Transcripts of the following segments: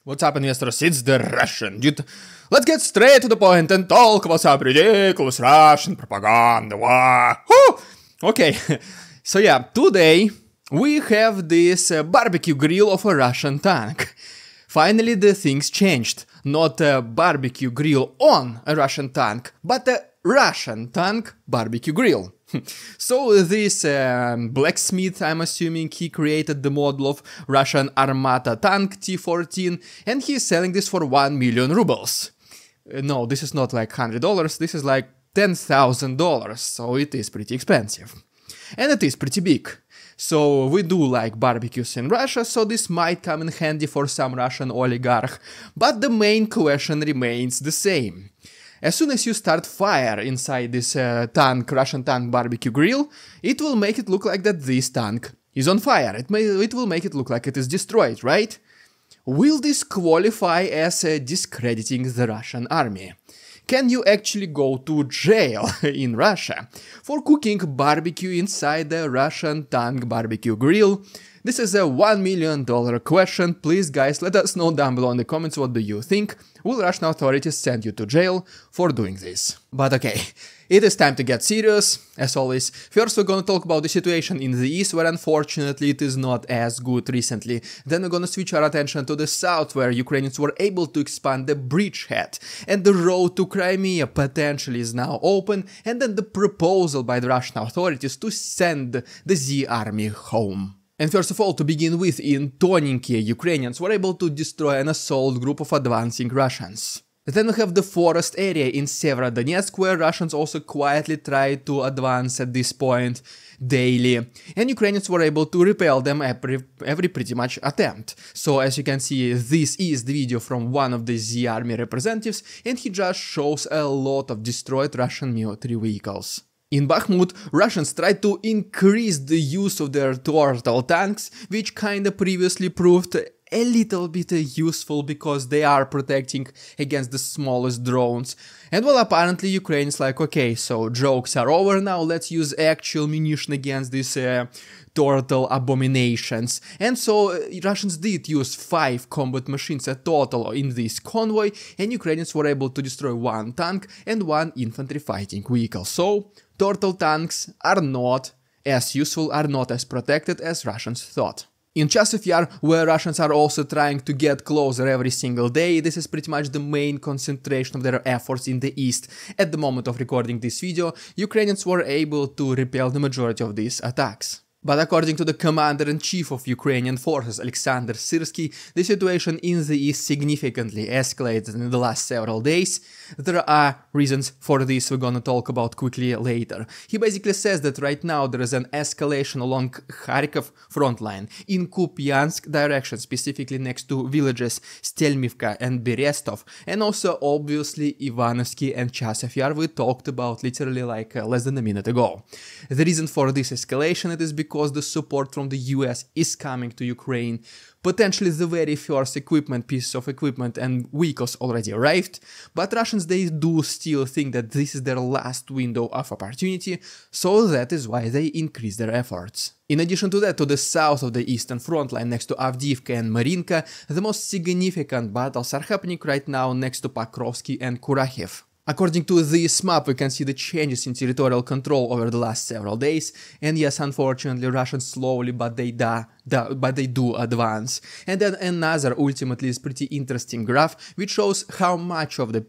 What's up, investors? It's the Russian dude. Let's get straight to the point and talk about some ridiculous Russian propaganda. Wow. Okay, so yeah, today we have this barbecue grill of a Russian tank. Finally, the things changed. Not a barbecue grill on a Russian tank, but a Russian tank barbecue grill. So this blacksmith, I'm assuming he created the model of Russian Armata tank T-14, and he's selling this for 1 million rubles. No, this is not like $100, this is like $10,000, so it is pretty expensive. And it is pretty big. So we do like barbecues in Russia, so this might come in handy for some Russian oligarch, but the main question remains the same. As soon as you start fire inside this Russian tank barbecue grill, it will make it look like that this tank is on fire. It will make it look like it is destroyed, right? Will this qualify as discrediting the Russian army? Can you actually go to jail in Russia for cooking barbecue inside the Russian tank barbecue grill? This is a $1 million question. Please guys, let us know down below in the comments what do you think. Will Russian authorities send you to jail for doing this? But okay, it is time to get serious, as always. First we're gonna talk about the situation in the east, where unfortunately it is not as good recently. Then we're gonna switch our attention to the south, where Ukrainians were able to expand the bridgehead, and the road to Crimea potentially is now open, and then the proposal by the Russian authorities to send the Z army home. And first of all, to begin with, in Tonenki, Ukrainians were able to destroy an assault group of advancing Russians. Then we have the forest area in Severodonetsk, where Russians also quietly tried to advance at this point daily, and Ukrainians were able to repel them every pretty much attempt. So as you can see, this is the video from one of the Z army representatives, and he just shows a lot of destroyed Russian military vehicles. In Bakhmut, Russians tried to increase the use of their turtle tanks, which kinda previously proved a little bit useful because they are protecting against the smallest drones. And well, apparently Ukraine's like, okay, so jokes are over now, let's use actual munition against these turtle abominations. And so Russians did use 5 combat machines at total in this convoy, and Ukrainians were able to destroy 1 tank and 1 infantry fighting vehicle. So turtle tanks are not as useful, are not as protected as Russians thought. In Chasiv Yar, where Russians are also trying to get closer every single day, this is pretty much the main concentration of their efforts in the east. At the moment of recording this video, Ukrainians were able to repel the majority of these attacks. But according to the commander-in-chief of Ukrainian forces, Alexander Syrsky, the situation in the east significantly escalated in the last several days. There are reasons for this we're gonna talk about quickly later. He basically says that right now there is an escalation along Kharkiv front line, in Kupiansk direction, specifically next to villages Stelmivka and Berestov, and also obviously Ivanovsky and Chasiv Yar we talked about literally like less than a minute ago. The reason for this escalation it is because the support from the US is coming to Ukraine. Potentially the very first pieces of equipment and vehicles already arrived, but Russians, they do still think that this is their last window of opportunity, so that is why they increase their efforts. In addition to that, to the south of the eastern front line next to Avdiivka and Marinka, the most significant battles are happening right now next to Pokrovsky and Kurachev. According to this map, we can see the changes in territorial control over the last several days, and yes, unfortunately, Russians slowly, but they do advance. And then another, ultimately, is pretty interesting graph, which shows how much of the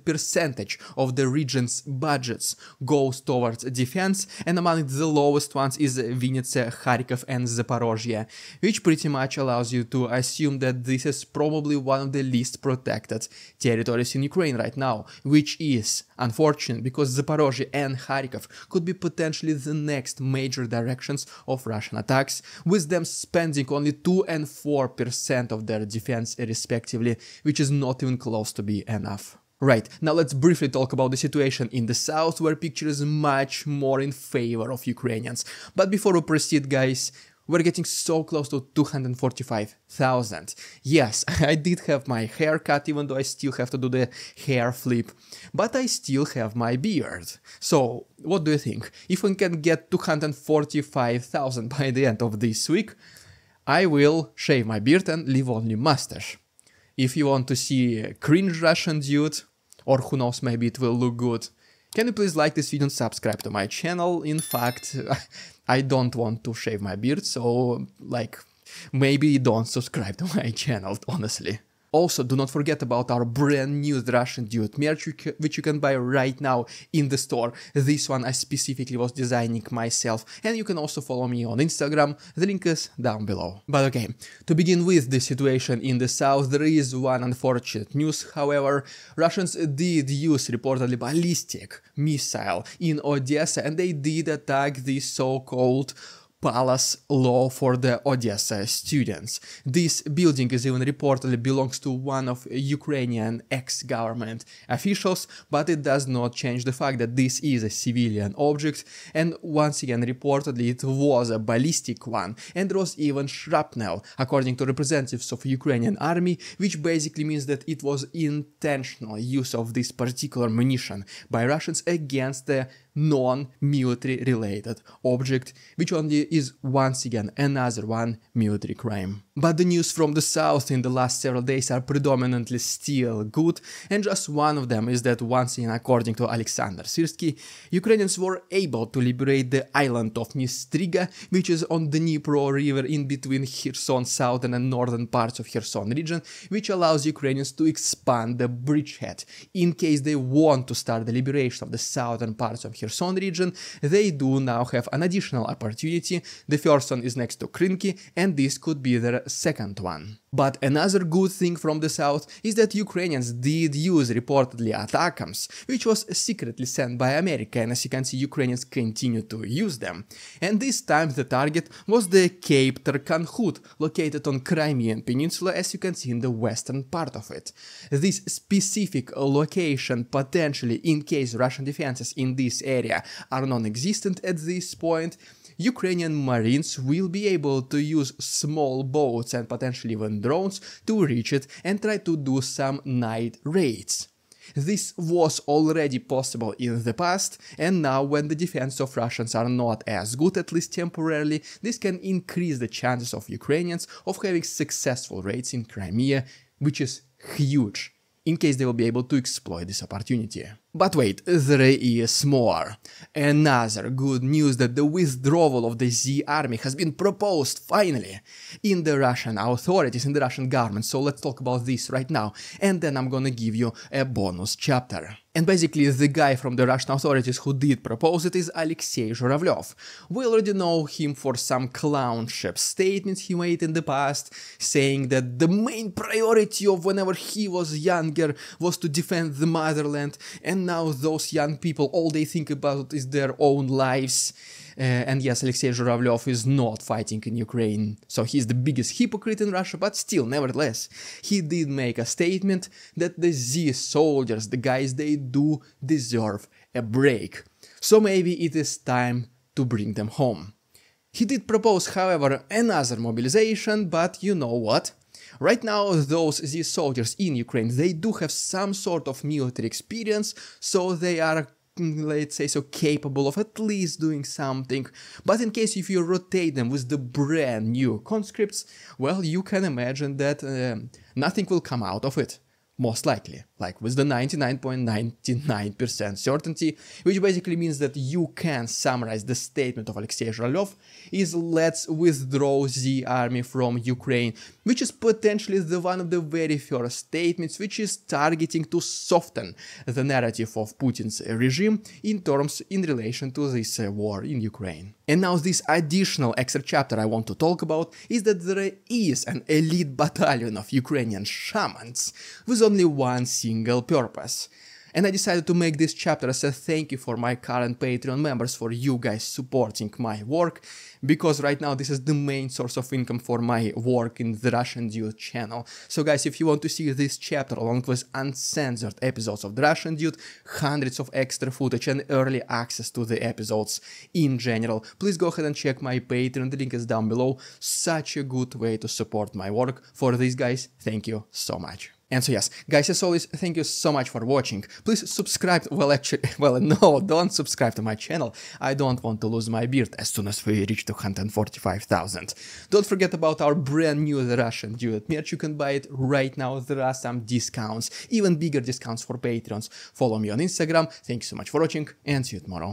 percentage of the region's budgets goes towards defense, and among the lowest ones is Vinnytsia, Kharkiv and Zaporozhye, which pretty much allows you to assume that this is probably one of the least protected territories in Ukraine right now, which is unfortunate because Zaporozhye and Kharkiv could be potentially the next major directions of Russian attacks, with them spending only 2 and 4% of their defense respectively, which is not even close to be enough. Right, now let's briefly talk about the situation in the south, where picture is much more in favor of Ukrainians. But before we proceed, guys, we're getting so close to 245,000. Yes, I did have my hair cut, even though I still have to do the hair flip, but I still have my beard. So, what do you think? If we can get 245,000 by the end of this week, I will shave my beard and leave only mustache. If you want to see a cringe Russian dude, or who knows, maybe it will look good, can you please like this video and subscribe to my channel? In fact, I don't want to shave my beard, so like, maybe don't subscribe to my channel, honestly. Also, do not forget about our brand new Russian Dude merch, which you can buy right now in the store. This one I specifically was designing myself, and you can also follow me on Instagram, the link is down below. But okay, to begin with the situation in the south, there is one unfortunate news, however. Russians did use reportedly ballistic missile in Odessa, and they did attack the so-called Palace Law for the Odessa students. This building is even reportedly belongs to one of Ukrainian ex-government officials, but it does not change the fact that this is a civilian object, and once again reportedly it was a ballistic one, and there was even shrapnel, according to representatives of Ukrainian army, which basically means that it was intentional use of this particular munition by Russians against the non-military related object, which only is once again another one military crime. But the news from the south in the last several days are predominantly still good, and just one of them is that once again, according to Alexander Syrsky, Ukrainians were able to liberate the island of Mistriga, which is on the Dnipro river in between Kherson southern and northern parts of Kherson region, which allows Ukrainians to expand the bridgehead. In case they want to start the liberation of the southern parts of Kherson region, they do now have an additional opportunity. The first one is next to Crimea, and this could be their second one. But another good thing from the south is that Ukrainians did use reportedly ATACMS, which was secretly sent by America, and as you can see, Ukrainians continue to use them. And this time the target was the Cape Tarkanhut, located on Crimean Peninsula, as you can see in the western part of it. This specific location, potentially in case Russian defenses in this area are non-existent at this point, Ukrainian Marines will be able to use small boats and potentially even drones to reach it and try to do some night raids. This was already possible in the past, and now when the defense of Russians are not as good, at least temporarily, this can increase the chances of Ukrainians of having successful raids in Crimea, which is huge, in case they will be able to exploit this opportunity. But wait, there is more. Another good news that the withdrawal of the Z army has been proposed finally in the Russian authorities, in the Russian government. So let's talk about this right now, and then I'm gonna give you a bonus chapter. And basically the guy from the Russian authorities who did propose it is Alexei Zhuravlev. We already know him for some clownship statements he made in the past, saying that the main priority of whenever he was younger was to defend the motherland, and now those young people, all they think about is their own lives. And yes, Alexei Zhuravlev is not fighting in Ukraine, so he's the biggest hypocrite in Russia, but still, nevertheless, he did make a statement that the Z soldiers, the guys, they do deserve a break. So maybe it is time to bring them home. He did propose, however, another mobilization, but you know what? Right now, these soldiers in Ukraine, they do have some sort of military experience, so they are, let's say so, capable of at least doing something. But in case if you rotate them with the brand new conscripts, well, you can imagine that nothing will come out of it. Most likely, like with the 99.99% certainty, which basically means that you can summarize the statement of Alexei Zhuravlev is let's withdraw the army from Ukraine, which is potentially one of the very first statements which is targeting to soften the narrative of Putin's regime in relation to this war in Ukraine. And now this additional extra chapter I want to talk about is that there is an elite battalion of Ukrainian Shamans with only one single purpose. And I decided to make this chapter as a thank you for my current Patreon members, for you guys supporting my work, because right now this is the main source of income for my work in the Russian Dude channel. So guys, if you want to see this chapter along with uncensored episodes of the Russian Dude, hundreds of extra footage and early access to the episodes in general, please go ahead and check my Patreon, the link is down below. Such a good way to support my work. For these guys, thank you so much. And so yes, guys, as always, thank you so much for watching. Please subscribe, well, no, don't subscribe to my channel. I don't want to lose my beard as soon as we reach 245,000. Don't forget about our brand new Russian dude merch. You can buy it right now. There are some discounts, even bigger discounts for Patreons. Follow me on Instagram. Thank you so much for watching and see you tomorrow.